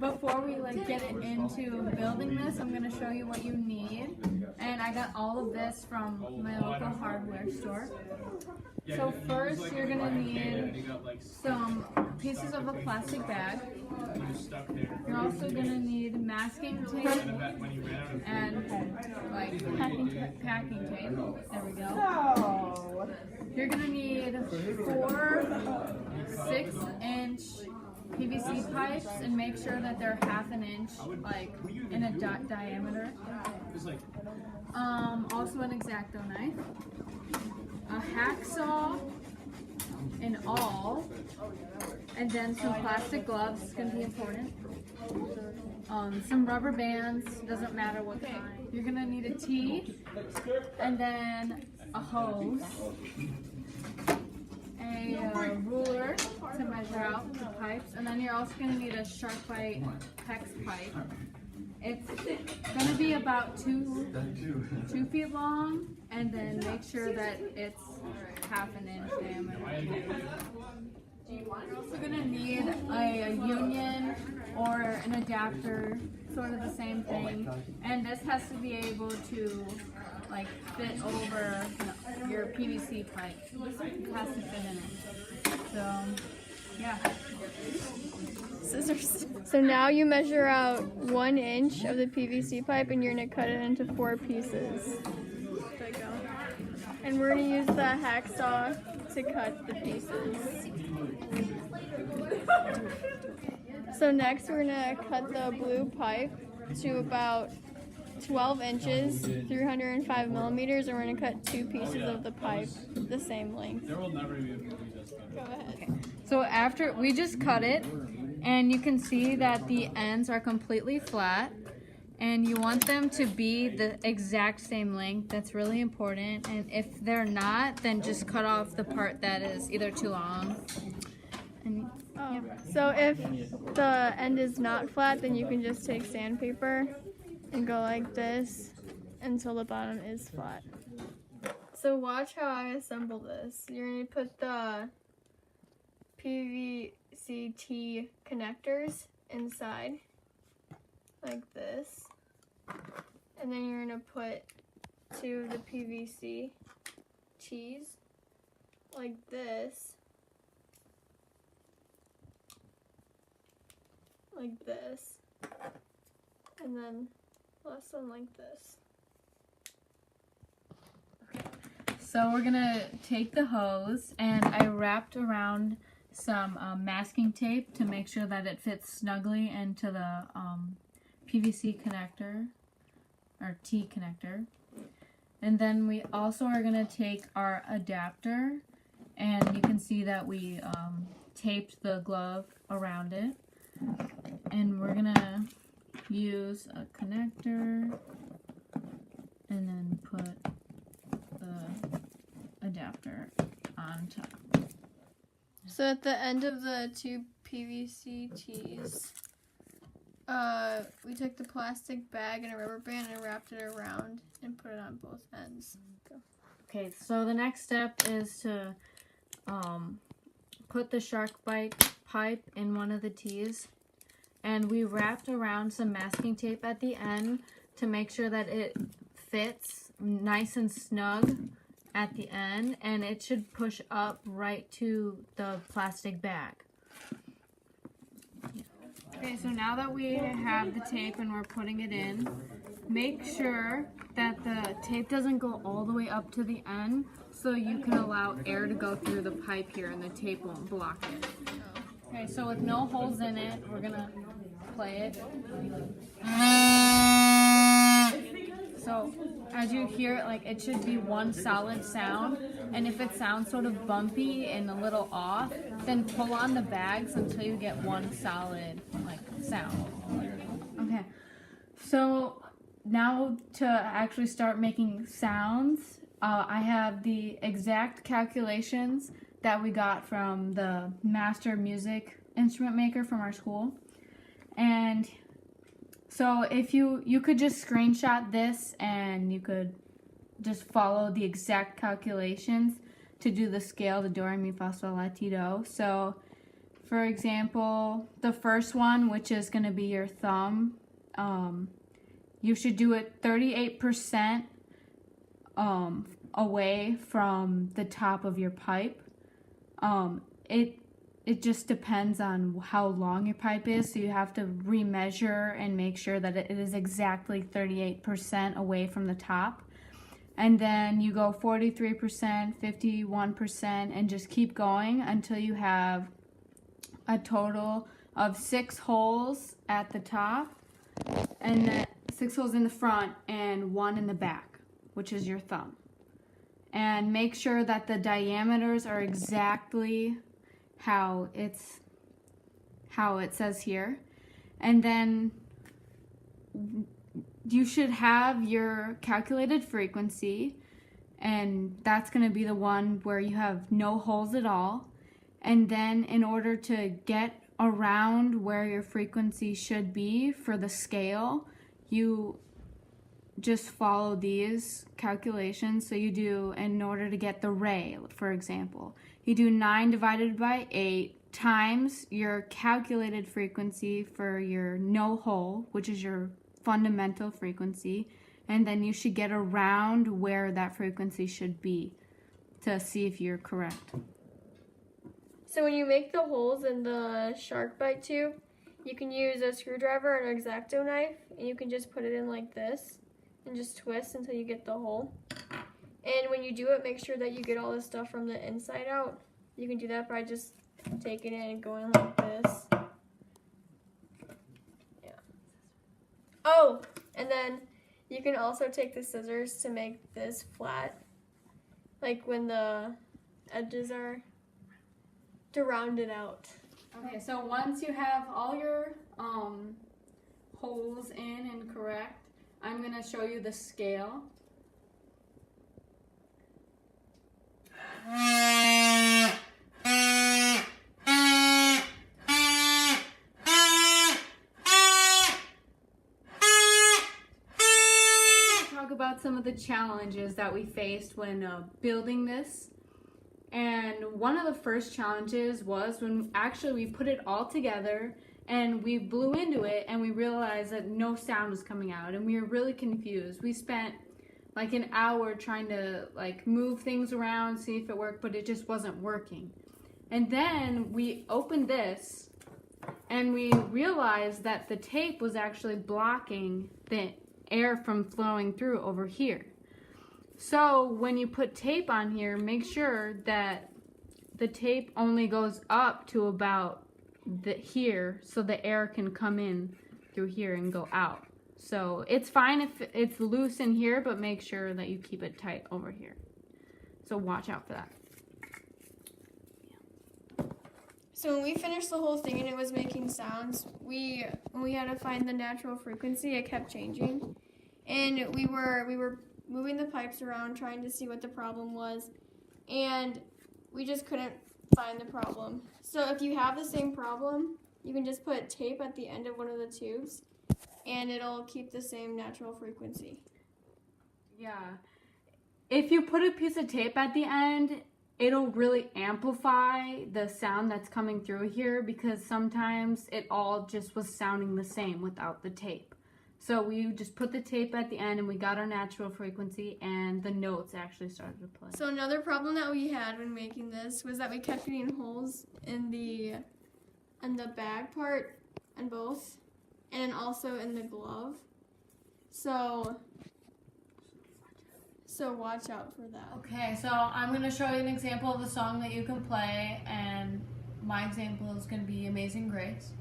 before we get it into building this, I'm gonna show you what you need. And I got all of this from my local hardware store. So first you're gonna need some pieces of a plastic bag. You're also gonna need masking tape and packing tape. There we go. You're gonna need 4 6-inch PVC pipes and make sure that they're 1/2 inch in a diameter. Also an X-Acto knife, a hacksaw in all, and then some plastic gloves. It's gonna be important. Some rubber bands, doesn't matter what kind. You're gonna need a tee, and then a hose, a ruler to measure out the pipes, and then you're also gonna need a Sharpite hex pipe. It's gonna be about 2 feet long, and then make sure that it's 1/2 inch diameter. You're also gonna need a union or an adapter, sort of the same thing, and this has to be able to fit over your PVC pipe. It has to fit in it. So yeah. Scissors. So now you measure out 1 inch of the PVC pipe and you're gonna cut it into 4 pieces. There you go. And we're gonna use the hacksaw to cut the pieces. So next we're gonna cut the blue pipe to about 12 inches, 305 millimeters, and we're gonna cut 2 pieces of the pipe the same length. Go ahead. Okay. So after we just cut it, and you can see that the ends are completely flat, and you want them to be the exact same length. That's really important. And if they're not, then just cut off the part that is either too long. And, yeah. So if the end is not flat, then you can just take sandpaper and go like this until the bottom is flat. So watch how I assemble this. You're going to put the PVC connectors inside like this, and then you're going to put 2 of the PVC T's like this, and then last one like this. So we're gonna take the hose, and I wrapped around some masking tape to make sure that it fits snugly into the PVC connector, or T connector. And then we also are gonna take our adapter, and you can see that we taped the glove around it. And we're gonna use a connector and then put the adapter on top. So at the end of the 2 PVC T's, we took the plastic bag and a rubber band and wrapped it around and put it on both ends. Go. Okay, so the next step is to put the Sharpite pipe in one of the T's. And we wrapped around some masking tape at the end to make sure that it fits nice and snug at the end, and it should push up right to the plastic bag. Okay, so now that we have the tape and we're putting it in, make sure that the tape doesn't go all the way up to the end, so you can allow air to go through the pipe here and the tape won't block it. Okay, so with no holes in it, we're gonna play it. So as you hear it, it should be one solid sound, and if it sounds sort of bumpy and a little off, then pull on the bags until you get one solid sound. Okay, so now to actually start making sounds, I have the exact calculations that we got from the master music instrument maker from our school. And so if you could just screenshot this and you could just follow the exact calculations to do the scale, the do, re, mi, fa, sol, la, ti, do. So for example, the first one, which is going to be your thumb, you should do it 38% away from the top of your pipe. It just depends on how long your pipe is, so you have to remeasure and make sure that it is exactly 38% away from the top. And then you go 43%, 51%, and just keep going until you have a total of 6 holes at the top, and then 6 holes in the front and 1 in the back, which is your thumb. And make sure that the diameters are exactly how it says here. And then you should have your calculated frequency, and that's going to be the one where you have no holes at all. And then in order to get around where your frequency should be for the scale, you just follow these calculations. So you do, in order to get the ray, for example, you do 9 divided by 8 times your calculated frequency for your no hole, which is your fundamental frequency, and then you should get around where that frequency should be to see if you're correct. So when you make the holes in the shark bite tube, you can use a screwdriver and an X-Acto knife, and you can just put it in like this and just twist until you get the hole. And when you do it, make sure that you get all the stuff from the inside out. You can do that by just taking it and going like this. Yeah. Oh, and then you can also take the scissors to make this flat, like when the edges are, to round it out. Okay, so once you have all your holes in and correct, I'm going to show you the scale. Talk about some of the challenges that we faced when building this. And one of the first challenges was when actually we put it all together and we blew into it and we realized that no sound was coming out, and we were really confused. We spent like an hour trying to like move things around, see if it worked, but it just wasn't working. And then we opened this and we realized that the tape was actually blocking the air from flowing through over here. So when you put tape on here, make sure that the tape only goes up to about here, so the air can come in through here and go out. So it's fine if it's loose in here, but make sure that you keep it tight over here. So watch out for that. So when we finished the whole thing and it was making sounds, when we had to find the natural frequency, it kept changing. And we were moving the pipes around trying to see what the problem was, and we just couldn't find the problem. So if you have the same problem, you can just put tape at the end of one of the tubes and it'll keep the same natural frequency. Yeah. If you put a piece of tape at the end, it'll really amplify the sound that's coming through here, because sometimes it all just was sounding the same without the tape. So we just put the tape at the end and we got our natural frequency, and the notes actually started to play. So another problem that we had when making this was that we kept getting holes in the bag part and both, and also in the glove. So watch out for that. Okay, so I'm going to show you an example of a song that you can play, and my example is going to be Amazing Grace.